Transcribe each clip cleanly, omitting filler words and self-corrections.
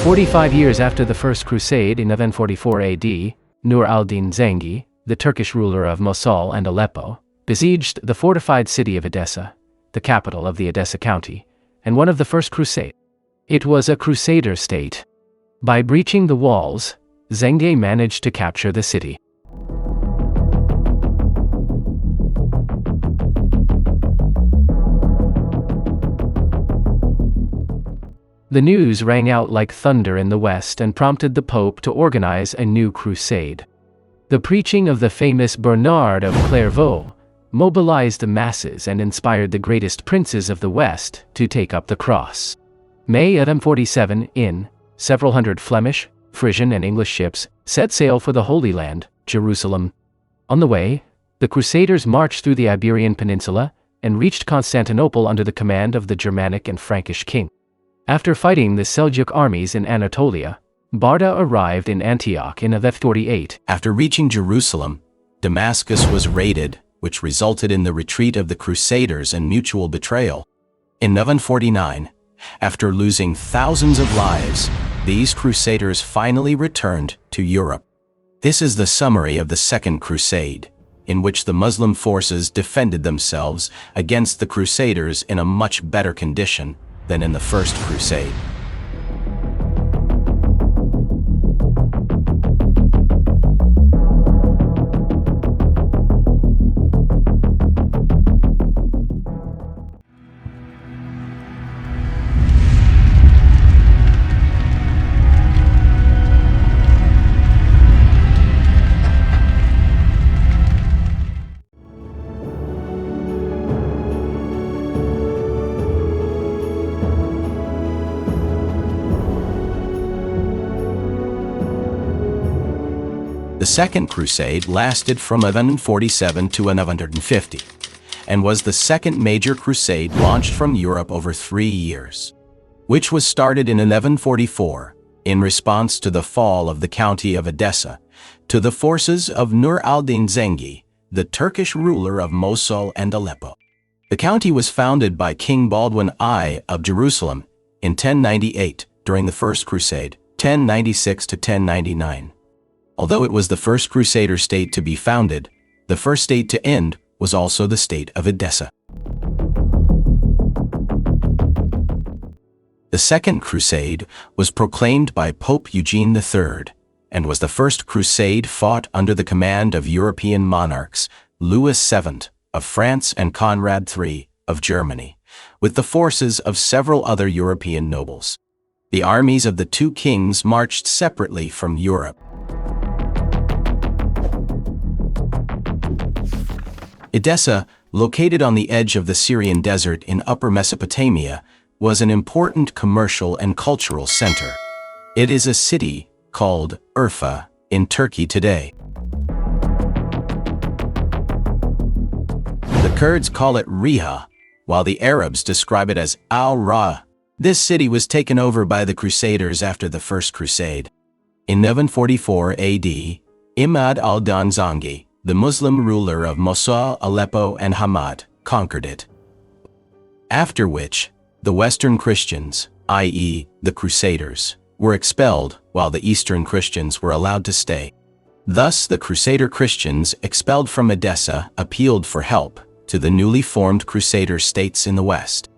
45 years after the First Crusade in 1144 AD, Nur al-Din Zengi, the Turkish ruler of Mosul and Aleppo, besieged the fortified city of Edessa, the capital of the Edessa county, and one of the First Crusade. It was a crusader state. By breaching the walls, Zengi managed to capture the city. The news rang out like thunder in the West and prompted the Pope to organize a new crusade. The preaching of the famous Bernard of Clairvaux mobilized the masses and inspired the greatest princes of the West to take up the cross. May 1147, several hundred Flemish, Frisian and English ships set sail for the Holy Land, Jerusalem. On the way, the Crusaders marched through the Iberian Peninsula and reached Constantinople under the command of the Germanic and Frankish king. After fighting the Seljuk armies in Anatolia, Barda arrived in Antioch in 1148. After reaching Jerusalem, Damascus was raided, which resulted in the retreat of the Crusaders and mutual betrayal. In 1149, after losing thousands of lives, these Crusaders finally returned to Europe. This is the summary of the Second Crusade, in which the Muslim forces defended themselves against the Crusaders in a much better condition than in the First Crusade. The Second Crusade lasted from 1147 to 1150, and was the second major crusade launched from Europe over 3 years, which was started in 1144 in response to the fall of the county of Edessa to the forces of Nur al-Din Zengi, the Turkish ruler of Mosul and Aleppo. The county was founded by King Baldwin I of Jerusalem in 1098 during the First Crusade, 1096 to 1099. Although it was the first Crusader state to be founded, the first state to end was also the state of Edessa. The Second Crusade was proclaimed by Pope Eugene III and was the first crusade fought under the command of European monarchs Louis VII of France and Conrad III of Germany, with the forces of several other European nobles. The armies of the two kings marched separately from Europe. Edessa, located on the edge of the Syrian desert in Upper Mesopotamia, was an important commercial and cultural center. It is a city called Urfa in Turkey today. The Kurds call it Riha, while the Arabs describe it as Al-Ra. This city was taken over by the Crusaders after the First Crusade. In 1144 AD, Imad al-Din Zengi, the Muslim ruler of Mosul, Aleppo, and Hamad, conquered it. After which, the Western Christians, i.e., the Crusaders, were expelled while the Eastern Christians were allowed to stay. Thus, the Crusader Christians expelled from Edessa appealed for help to the newly formed Crusader states in the West.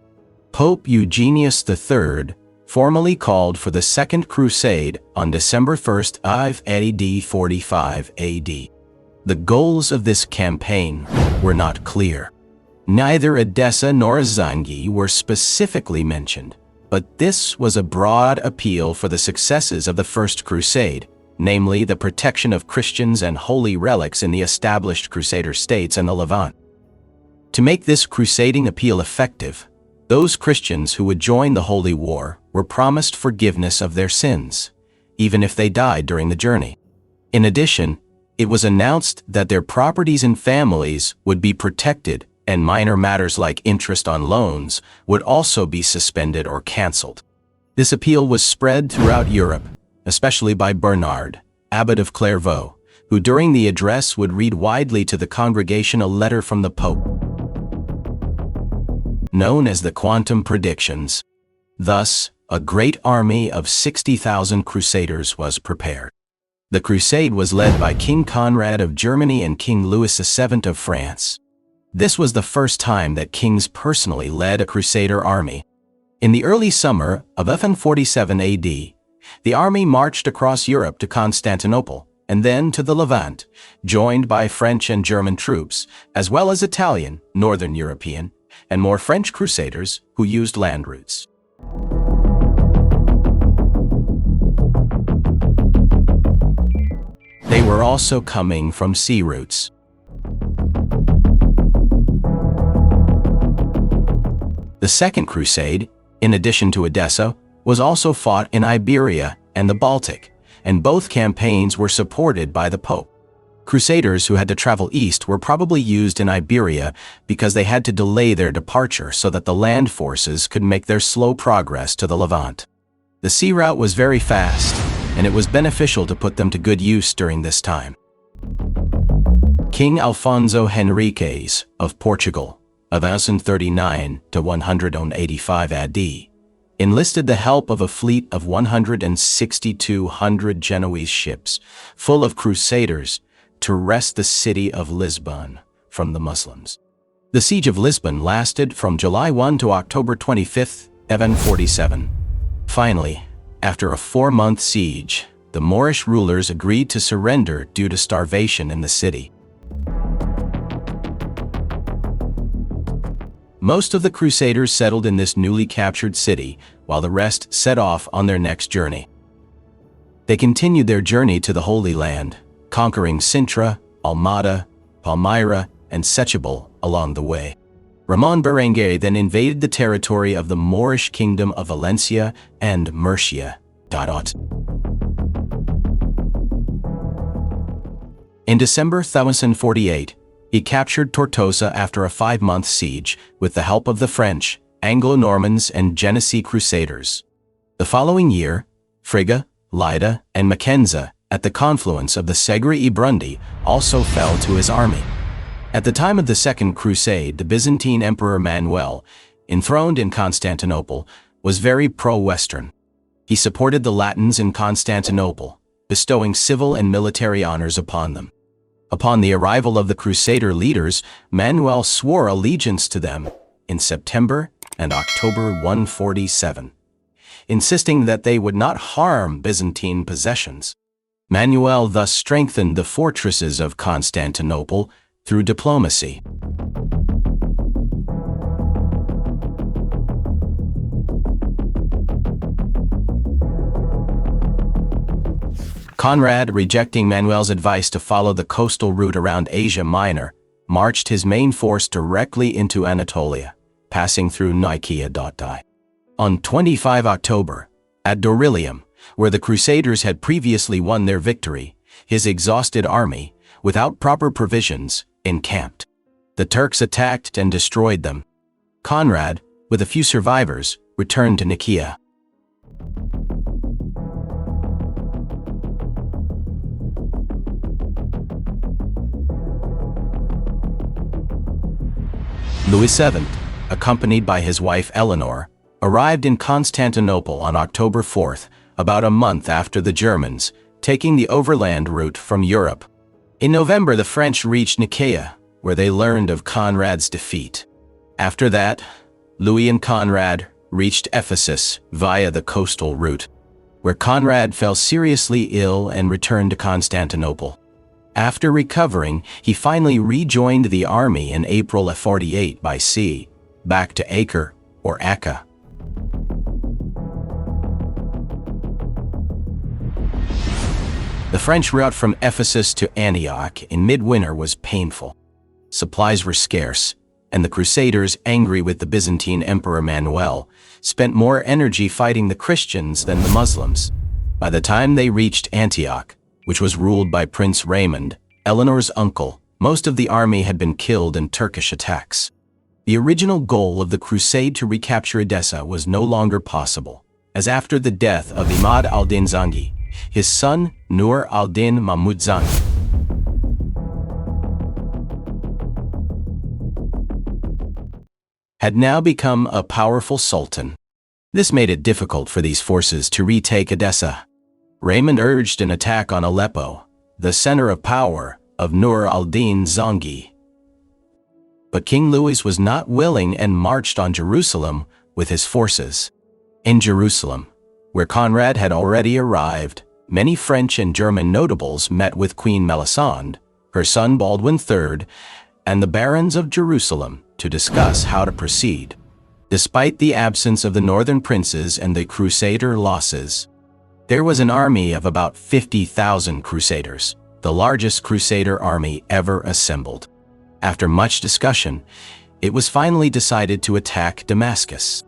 Pope Eugenius III formally called for the Second Crusade on December 1st, 545 AD. The goals of this campaign were not clear. Neither Edessa nor Zengi were specifically mentioned, but this was a broad appeal for the successes of the First Crusade, namely the protection of Christians and holy relics in the established Crusader states and the Levant. To make this crusading appeal effective, those Christians who would join the Holy War were promised forgiveness of their sins, even if they died during the journey. In addition, it was announced that their properties and families would be protected, and minor matters like interest on loans would also be suspended or canceled. This appeal was spread throughout Europe, especially by Bernard, abbot of Clairvaux, who during the address would read widely to the congregation a letter from the Pope, known as the Quantum Predictions. Thus, a great army of 60,000 crusaders was prepared. The crusade was led by King Conrad of Germany and King Louis VII of France. This was the first time that kings personally led a crusader army. In the early summer of 1147 AD, the army marched across Europe to Constantinople and then to the Levant, joined by French and German troops, as well as Italian, Northern European, and more French crusaders who used land routes. They were also coming from sea routes. The Second Crusade, in addition to Edessa, was also fought in Iberia and the Baltic, and both campaigns were supported by the Pope. Crusaders who had to travel east were probably used in Iberia because they had to delay their departure so that the land forces could make their slow progress to the Levant. The sea route was very fast, and it was beneficial to put them to good use during this time. King Alfonso Henriques of Portugal, of 1139 to 185 AD, enlisted the help of a fleet of 1,600 Genoese ships full of crusaders to wrest the city of Lisbon from the Muslims. The siege of Lisbon lasted from July 1 to October 25, 1147. Finally, after a 4-month siege, the Moorish rulers agreed to surrender due to starvation in the city. Most of the crusaders settled in this newly captured city, while the rest set off on their next journey. They continued their journey to the Holy Land, conquering Sintra, Almada, Palmyra, and Setúbal along the way. Ramon Berenguer then invaded the territory of the Moorish kingdom of Valencia and Murcia. In December 1048, he captured Tortosa after a 5-month siege with the help of the French, Anglo-Normans, and Genesee crusaders. The following year, Frigga, Lida, and Macenza, at the confluence of the Segre e Brundi, also fell to his army. At the time of the Second Crusade, the Byzantine Emperor Manuel, enthroned in Constantinople, was very pro-Western. He supported the Latins in Constantinople, bestowing civil and military honors upon them. Upon the arrival of the Crusader leaders, Manuel swore allegiance to them in September and October 147, insisting that they would not harm Byzantine possessions. Manuel thus strengthened the fortresses of Constantinople through diplomacy. Conrad, rejecting Manuel's advice to follow the coastal route around Asia Minor, marched his main force directly into Anatolia, passing through Nicaea. On 25 October, at Dorylium, where the Crusaders had previously won their victory, his exhausted army, without proper provisions, encamped. The Turks attacked and destroyed them. Conrad, with a few survivors, returned to Nicaea. Louis VII, accompanied by his wife Eleanor, arrived in Constantinople on October 4th, about a month after the Germans, taking the overland route from Europe. In November, the French reached Nicaea, where they learned of Conrad's defeat. After that, Louis and Conrad reached Ephesus via the coastal route, where Conrad fell seriously ill and returned to Constantinople. After recovering, he finally rejoined the army in April 48 by sea, back to Acre or Akka. The French route from Ephesus to Antioch in midwinter was painful. Supplies were scarce, and the Crusaders, angry with the Byzantine Emperor Manuel, spent more energy fighting the Christians than the Muslims. By the time they reached Antioch, which was ruled by Prince Raymond, Eleanor's uncle, most of the army had been killed in Turkish attacks. The original goal of the crusade to recapture Edessa was no longer possible, as after the death of Imad al-Din Zengi, his son Nur al-Din Mahmud Zengi had now become a powerful sultan. This made it difficult for these forces to retake Edessa. Raymond urged an attack on Aleppo, the center of power of Nur al-Din Zengi. But King Louis was not willing and marched on Jerusalem with his forces. In Jerusalem, where Conrad had already arrived, many French and German notables met with Queen Melisande, her son Baldwin III, and the barons of Jerusalem to discuss how to proceed. Despite the absence of the northern princes and the crusader losses, there was an army of about 50,000 crusaders, the largest crusader army ever assembled. After much discussion, it was finally decided to attack Damascus.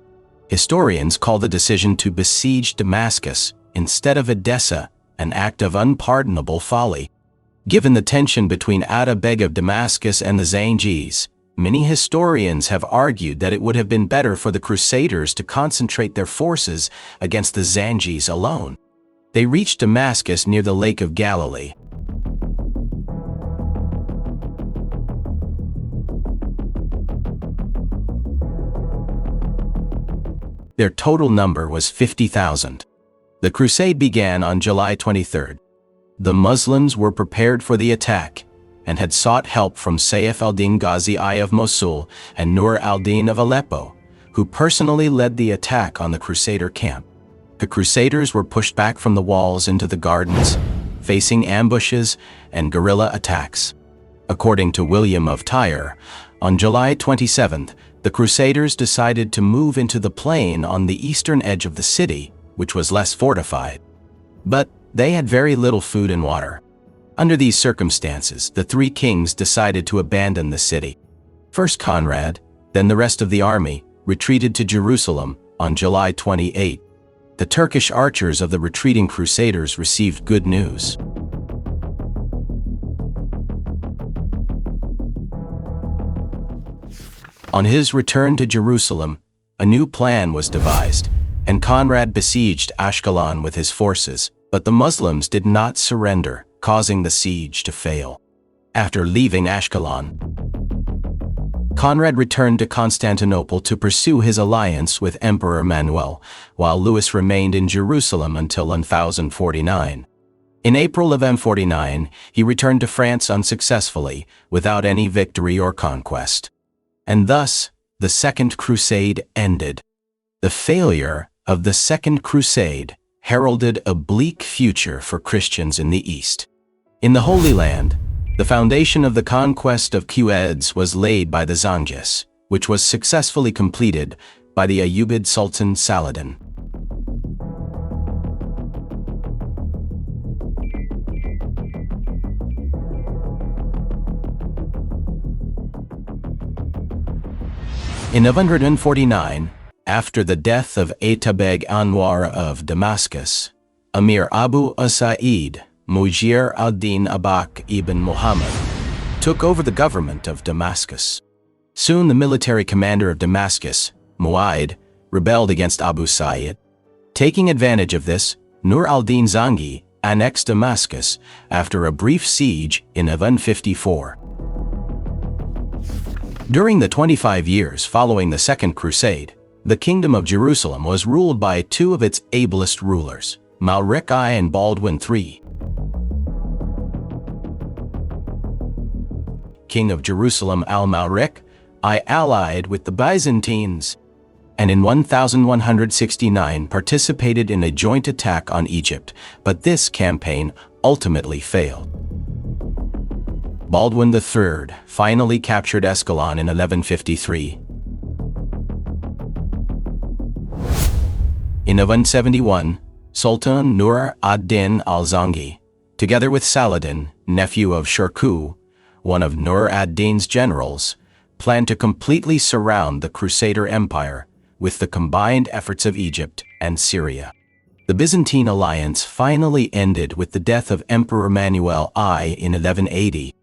Historians call the decision to besiege Damascus instead of Edessa an act of unpardonable folly. Given the tension between Atta Beg of Damascus and the Zengis, many historians have argued that it would have been better for the Crusaders to concentrate their forces against the Zengis alone. They reached Damascus near the Lake of Galilee. Their total number was 50,000. The crusade began on July 23rd. The Muslims were prepared for the attack and had sought help from Saif al-Din Ghazi I of Mosul and Nur al-Din of Aleppo, who personally led the attack on the Crusader camp. The Crusaders were pushed back from the walls into the gardens, facing ambushes and guerrilla attacks. According to William of Tyre, on July 27th, the Crusaders decided to move into the plain on the eastern edge of the city, which was less fortified. But they had very little food and water. Under these circumstances, the three kings decided to abandon the city. First Conrad, then the rest of the army, retreated to Jerusalem on July 28. The Turkish archers of the retreating Crusaders received good news. On his return to Jerusalem, a new plan was devised, and Conrad besieged Askalon with his forces, but the Muslims did not surrender, causing the siege to fail. After leaving Askalon, Conrad returned to Constantinople to pursue his alliance with Emperor Manuel, while Louis remained in Jerusalem until 1049. In April of M49, he returned to France unsuccessfully, without any victory or conquest. And thus, the Second Crusade ended. The failure of the Second Crusade heralded a bleak future for Christians in the East. In the Holy Land, the foundation of the conquest of Quds was laid by the Zengis, which was successfully completed by the Ayyubid Sultan Saladin. In 1149, after the death of Atabeg Anwar of Damascus, Amir Abu Sa'id Mujir al-Din Abak ibn Muhammad took over the government of Damascus. Soon the military commander of Damascus, Mu'aid, rebelled against Abu Sa'id. Taking advantage of this, Nur al-Din Zengi annexed Damascus after a brief siege in 1154. During the 25 years following the Second Crusade, the Kingdom of Jerusalem was ruled by two of its ablest rulers, Malrik I and Baldwin III. King of Jerusalem Al-Malrik I allied with the Byzantines, and in 1169 participated in a joint attack on Egypt, but this campaign ultimately failed. Baldwin III finally captured Askalon in 1153. In 1171, Sultan Nur ad-Din al-Zengi, together with Saladin, nephew of Shirkuh, one of Nur ad-Din's generals, planned to completely surround the Crusader Empire with the combined efforts of Egypt and Syria. The Byzantine alliance finally ended with the death of Emperor Manuel I in 1180.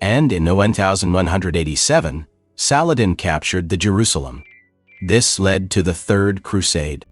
And in 1187, Saladin captured the Jerusalem. This led to the Third Crusade.